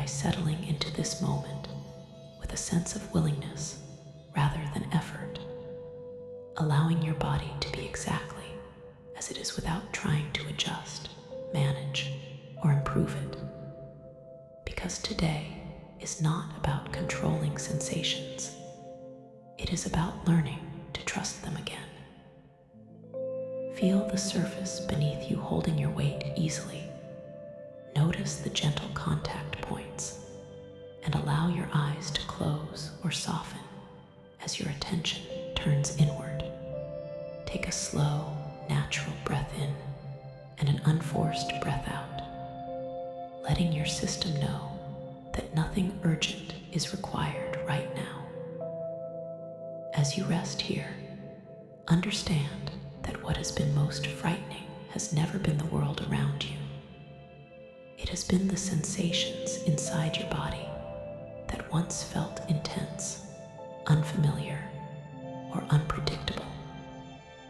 by settling into this moment with a sense of willingness rather than effort, allowing your body to be exactly as it is without trying to adjust, manage, or improve it. Because today is not about controlling sensations. It is about learning to trust them again. Feel the surface beneath you holding your weight easily. Notice the gentle contact points and allow your eyes to close or soften as your attention turns inward. Take a slow, natural breath in and an unforced breath out, letting your system know that nothing urgent is required right now. As you rest here, understand that what has been most frightening has never been the world around you. It has been the sensations inside your body that once felt intense, unfamiliar, or unpredictable.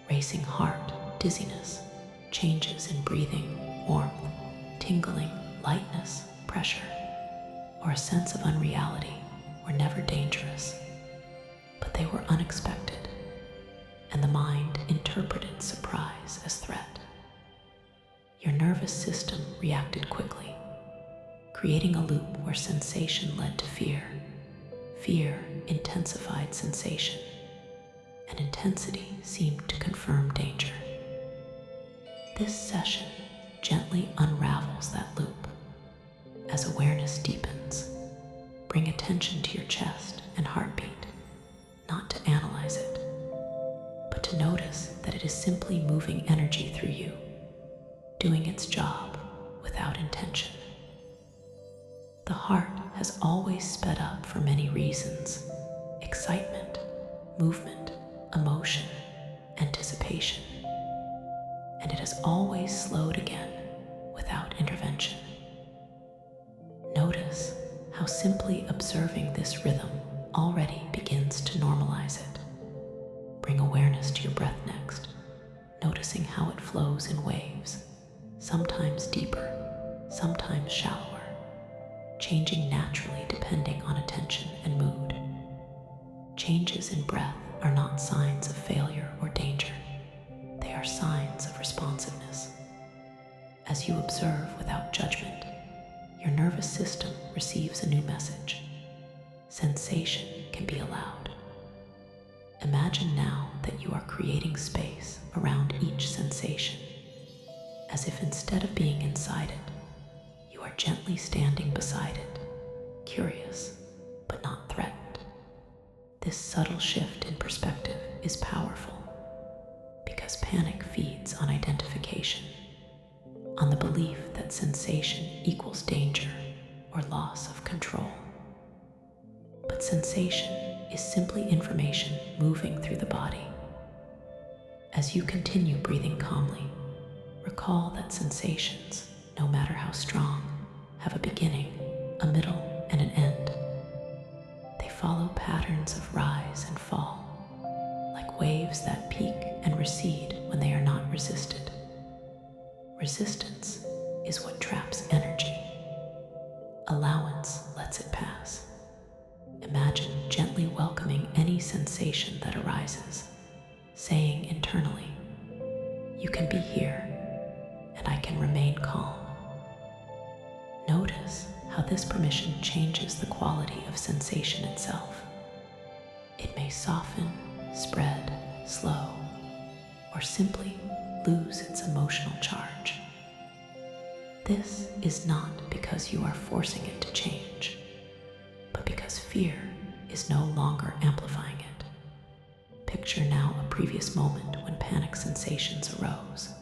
Racing heart, dizziness, changes in breathing, warmth, tingling, lightness, pressure, or a sense of unreality were never dangerous, but they were unexpected, and the mind interpreted surprise as threat. Your nervous system reacted quickly, creating a loop where sensation led to fear. Fear intensified sensation, and intensity seemed to confirm danger. This session gently unravels that loop. As awareness deepens, bring attention to your chest and heartbeat, not to analyze it, but to notice that it is simply moving energy through you, doing its job without intention. The heart has always sped up for many reasons: excitement, movement, emotion, anticipation, and it has always slowed again without intervention. Notice how simply observing this rhythm already begins to normalize it. Bring awareness to your breath next, noticing how it flows in waves, sometimes deeper, sometimes shallower, changing naturally depending on attention and mood. Changes in breath are not signs of failure or danger. They are signs of responsiveness. As you observe without judgment, your nervous system receives a new message. Sensation can be allowed. Imagine now that you are creating space around each sensation, as if instead of being inside it, you are gently standing beside it, curious but not threatened. This subtle shift in perspective is powerful because panic feeds on identification, on the belief that sensation equals danger or loss of control. But sensation is simply information moving through the body. As you continue breathing calmly, recall that sensations, no matter how strong, have a beginning, a middle, and an end. They follow patterns of rise and fall, like waves that peak and recede when they are not resisted. Resistance is what traps energy. Allowance lets it pass. Imagine gently welcoming any sensation that arises, saying internally, "You can be here, and I can remain calm." Notice how this permission changes the quality of sensation itself. It may soften, spread, slow, or simply lose its emotional charge. This is not because you are forcing it to change, but because fear is no longer amplifying it. Picture now a previous moment when panic sensations arose,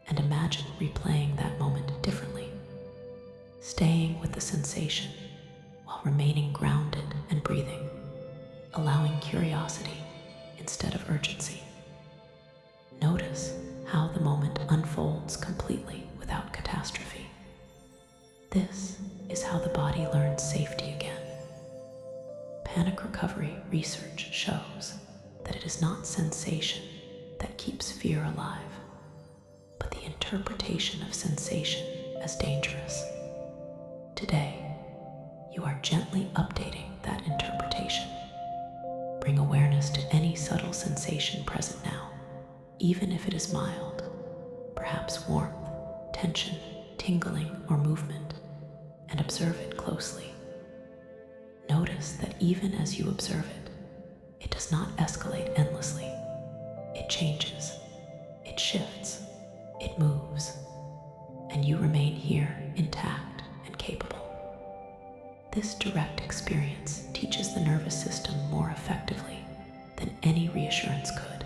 and imagine replaying that moment differently, staying with the sensation while remaining grounded and breathing, allowing curiosity instead of urgency. Notice how the moment unfolds completely without catastrophe. This is how the body learns safety again. Panic recovery research shows that it is not sensation that keeps fear alive, but the interpretation of sensation as dangerous. Today, you are gently updating that interpretation. Bring awareness to any subtle sensation present now, even if it is mild, perhaps warmth, tension, tingling, or movement, and observe it closely. Notice that even as you observe it, it does not escalate endlessly. It changes, it shifts, it moves, and you remain here intact and capable. This direct experience teaches the nervous system more effectively than any reassurance could.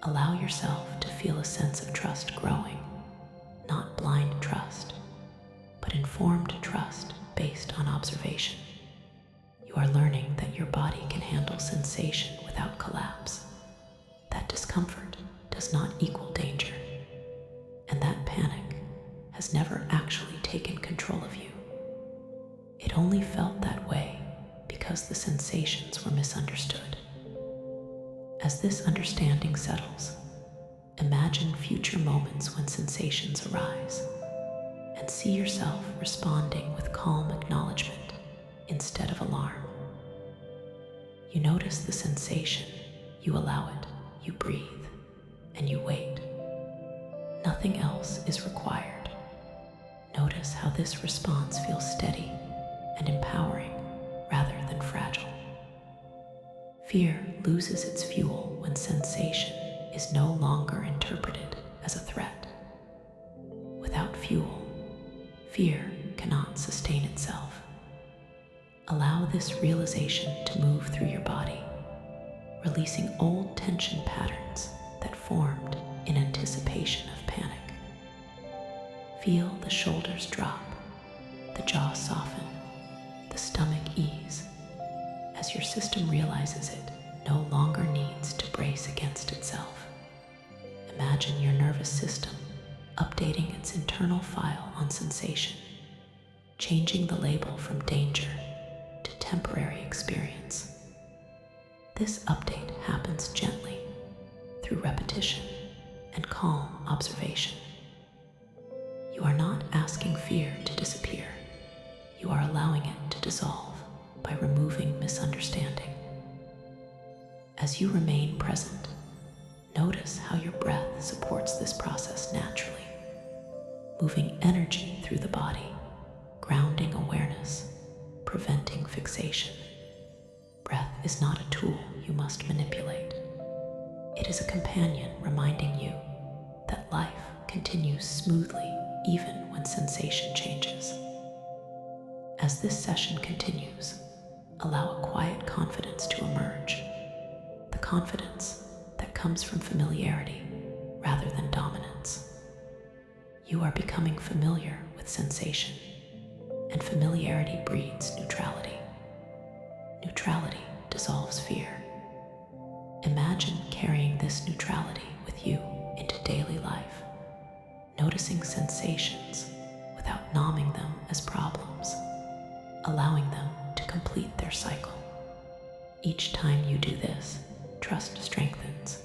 Allow yourself to feel a sense of trust growing, not blind trust, but informed trust based on observation. You are learning that your body can handle sensation without collapse, that discomfort does not equal danger, and that panic has never actually taken control of you. It only felt that way because the sensations were misunderstood. As this understanding settles, imagine future moments when sensations arise, and see yourself responding with calm acknowledgement instead of alarm. You notice the sensation, you allow it, you breathe, and you wait. Nothing else is required. Notice how this response feels steady and empowering rather than fragile. Fear loses its fuel when sensation is no longer interpreted as a threat. Without fuel, fear cannot sustain itself. Allow this realization to move through your body, releasing old tension patterns that formed in anticipation of panic. Feel the shoulders drop, the jaw soften, the stomach ease, as your system realizes it no longer needs to brace against itself. Imagine your nervous system updating its internal file on sensation, changing the label from danger to temporary experience. This update happens gently, through repetition and calm observation. You are not asking fear to disappear. You are allowing it to dissolve by removing misunderstanding. As you remain present, notice how your breath supports this process naturally, moving energy through the body, grounding awareness, preventing fixation. Breath is not a tool you must manipulate. It is a companion reminding you that life continues smoothly even when sensation changes. As this session continues, allow a quiet confidence to emerge, the confidence that comes from familiarity rather than dominance. You are becoming familiar with sensation, and familiarity breeds neutrality. Neutrality dissolves fear. Imagine carrying this neutrality with you into daily life, noticing sensations without numbing them as problems, allowing them to complete their cycle. Each time you do this, trust strengthens.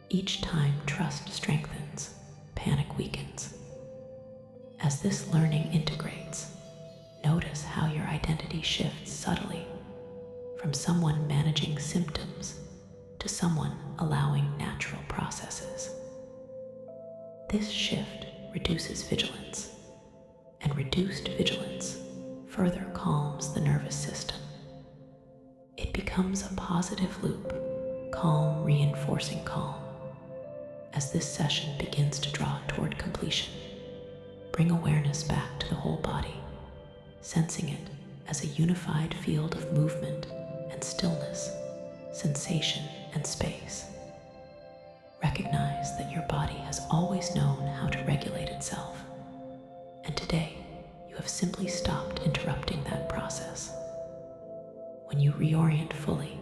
Each time trust strengthens, panic weakens. As this learning integrates, notice how your identity shifts subtly from someone managing symptoms to someone allowing natural processes. This shift reduces vigilance, and reduced vigilance further calms the nervous system. It becomes a positive loop, calm reinforcing calm. As this session begins to draw toward completion, bring awareness back to the whole body, sensing it as a unified field of movement and stillness, sensation and space. Recognize that your body has always known how to regulate itself, and today you have simply stopped interrupting that process. When you reorient fully,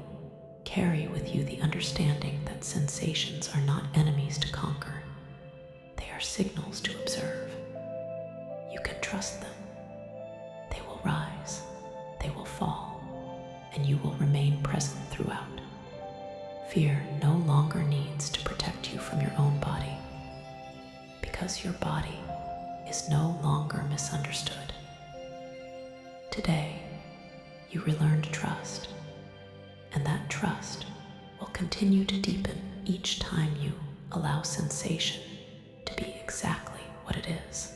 carry with you the understanding that sensations are not enemies to conquer. They are signals to observe. You can trust them. They will rise, they will fall, and you will remain present throughout. Fear no longer needs to protect you from your own body, because your body is no longer misunderstood. Today, you relearn to trust, and that trust will continue to deepen each time you allow sensation to be exactly what it is.